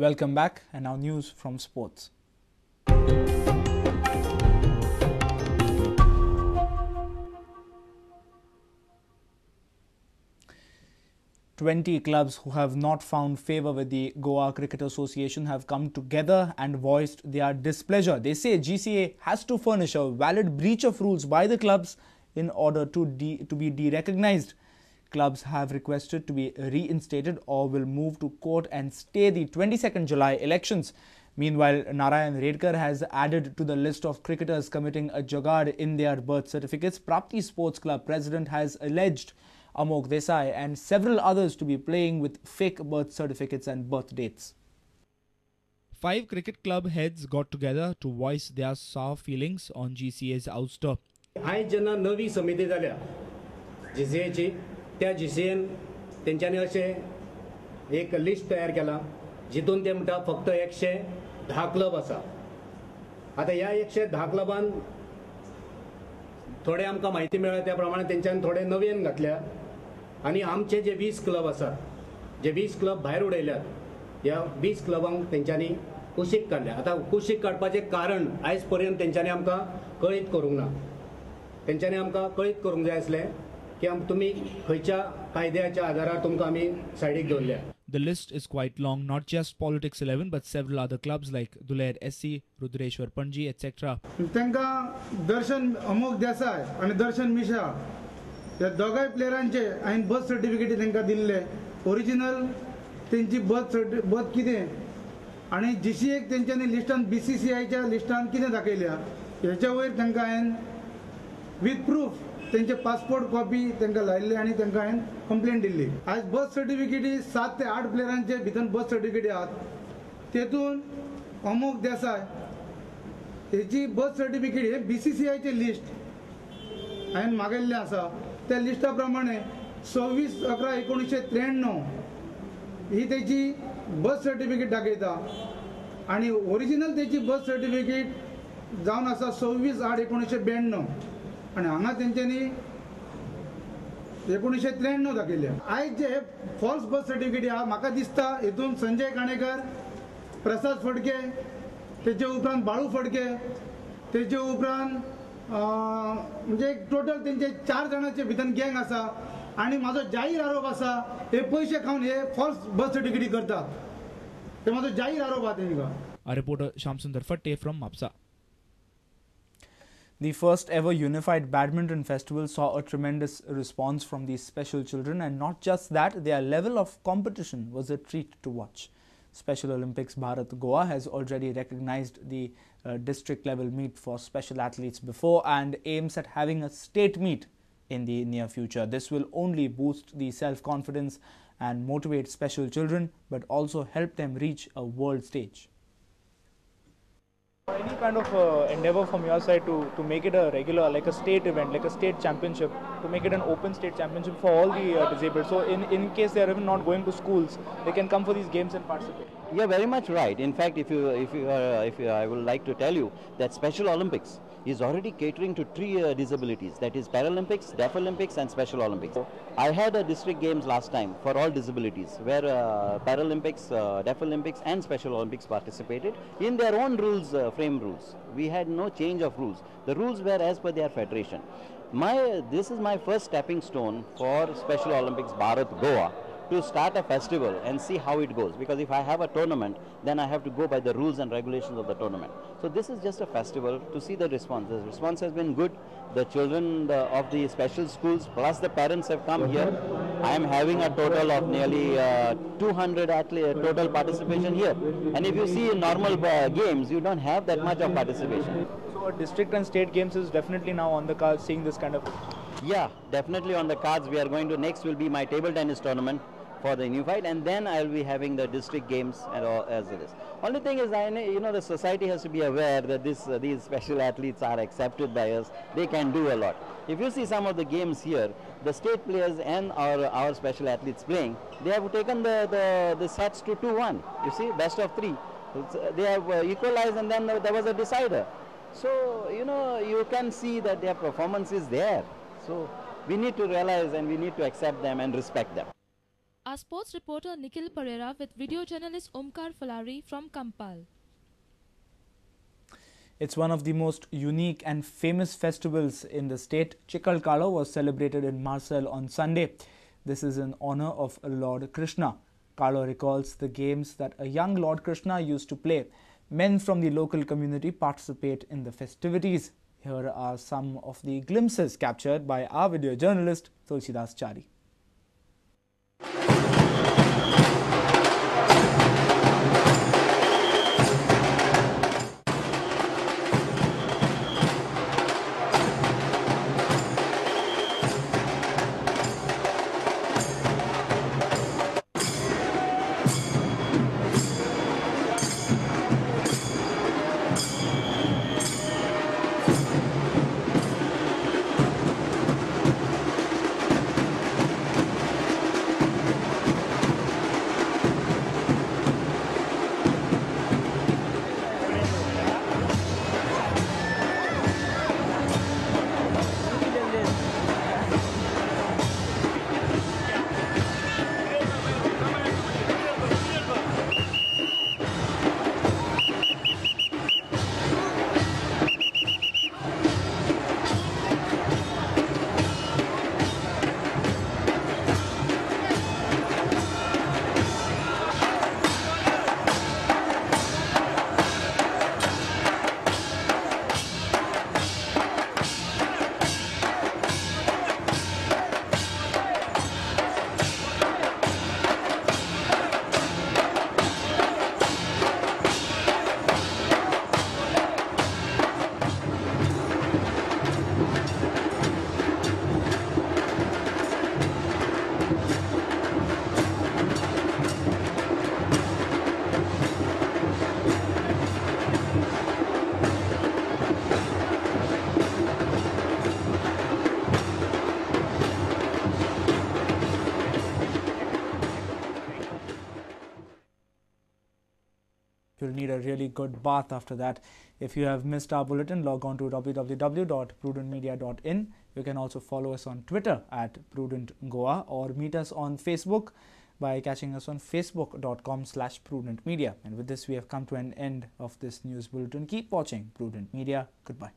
Welcome back, and now news from sports. 20 clubs who have not found favour with the Goa Cricket Association have come together and voiced their displeasure. They say GCA has to furnish a valid breach of rules by the clubs in order to be de-recognised. Clubs have requested to be reinstated or will move to court and stay the 22nd July elections. Meanwhile, Narayan Redkar has added to the list of cricketers committing a jugaad in their birth certificates. Prapti Sports Club president has alleged Amok Desai and several others to be playing with fake birth certificates and birth dates. 5 cricket club heads got together to voice their sour feelings on GCA's ouster. आज जेन्ना नवी समिती जाल्या GCAची त्या GCAन तेंच्यांनी अशे एक list तयार केला जितून ते म्हणटा फक्त 110 क्लब आसा. आता ह्या 110 क्लबान थोडे आमकां माहिती मेळ्ळ्या त्या प्रमाणे तेंच्यांनी थोडे नवेन घातल्या आनी आमचे जे 20 क्लब आसा जे 20 क्लब भायर उडयल्यात ह्या 20 क्लबांक तेंच्यांनी कुशीक काडल्या. आता कुशीक काडपाचें कारण आयज पर्यंत तेंच्यांनी आमकां कळीत करूंक ना. तेंच्यांनी आमकां कळीत करूंक जाय आसलें की तुमी खंयच्या कायद्याच्या आधारार तुमकां आमी सायडीक दवरल्या. The list is quite long, not just Politics 11 but several other clubs like Duleir SC, Rudreshwar Panji, etc. तेंका दर्शन अमोक देसाय आणि दर्शन मिश्रा या दोगांय प्लेयरांचे हांवें बर्थ सर्टिफिकेट तेंका दिल्ले. ओरिजिनल तेंची बर्थ कितें आनी GCAक तेंच्यांनी लिस्टान BCCIच्या लिस्टान कितें दाखयल्या हेच्या वयर तेंका हांवें विथ प्रूफ तेंचे पासपोर्ट कॉपी तेंका लायिल्ले आनी तेंका हांवें कंप्लेंट दिल्ली. आज बर्थ सर्टिफिकेटी 7 ते 8 प्लेयरांचे भितर बर्थ सर्टिफिकेटी आहात तेतून अमोक देसाय हेची बर्थ सर्टिफिकेट हे BCCIचे लिस्ट हांवें मागिल्लें आसा. त्या लिस्टा प्रमाणे 26/11/1993 ही तेची बर्थ सर्टिफिकेट दाखयता आनी ओरिजिनल तेची बर्थ सर्टिफिकेट जावन आसा 26/8/1992 आनी हांगा तेंच्यांनी 1993 दाखयल्या. आयज जे फॉल्स बर्थ सर्टिफिकेट आहा म्हाका दिसता हेतून संजय काणेकर, प्रसाद फडके, तेचे उपरांत बाळू फडके, तेचे उपरांत म्हणजे टोटल तेंचे 4 जाणांचे भितर गँग आसा आनी म्हाजो जाहीर आरोप आसा हे पयशे खावन हे फॉल्स बर्थ सर्टिफिकेट करतात. ते म्हाजो जाहीर आरोप आहा तेंका. A reporter Shamsundar Fatte from Mapsa. The first ever unified badminton festival saw a tremendous response from these special children, and not just that, their level of competition was a treat to watch. Special Olympics Bharat Goa has already recognized the district level meet for special athletes before and aims at having a state meet in the near future. This will only boost the self-confidence and motivate special children, but also help them reach a world stage. Any kind of endeavor from your side to make it a regular, like a state event, like a state championship, to make it an open state championship for all the disabled. So in case they are even not going to schools, they can come for these games and participate. Yeah, very much right. In fact, I would like to tell you that Special Olympics is already catering to 3 disabilities. That is Paralympics, Deaf Olympics, and Special Olympics. I had a district games last time for all disabilities, where Paralympics, Deaf Olympics, and Special Olympics participated in their own rules, frame rules. We had no change of rules. The rules were as per their federation. This is my first stepping stone for Special Olympics Bharat Goa, to start a festival and see how it goes, because if I have a tournament, then I have to go by the rules and regulations of the tournament. So this is just a festival to see the response. The response has been good. The children of the special schools plus the parents have come here. I am having a total of nearly 200 total participation here, and if you see in normal games, you don't have that much of participation. So district and state games is definitely now on the cards, seeing this kind of... Yeah, definitely on the cards. We are going to, next will be my table tennis tournament for the unified, and then I will be having the district games and all as it is. Only thing is, the society has to be aware that these special athletes are accepted by us. They can do a lot. If you see some of the games here, the state players and our special athletes playing, they have taken the sets to 2-1. You see, best of 3. They have equalized, and then there was a decider. So you can see that their performance is there. So we need to realize and we need to accept them and respect them. Our sports reporter Nikhil Pereira with video journalist Omkar Falari from Kampal. It's one of the most unique and famous festivals in the state. Chikkal Kala was celebrated in Marcel on Sunday. This is in honor of Lord Krishna. Kala recalls the games that a young Lord Krishna used to play. Men from the local community participate in the festivities. Here are some of the glimpses captured by our video journalist Tulsidas Chari. You'll need a really good bath after that. If you have missed our bulletin, log on to www.prudentmedia.in. You can also follow us on Twitter at Prudent Goa or meet us on Facebook by catching us on facebook.com/prudentmedia. And with this, we have come to an end of this news bulletin. Keep watching Prudent Media. Goodbye.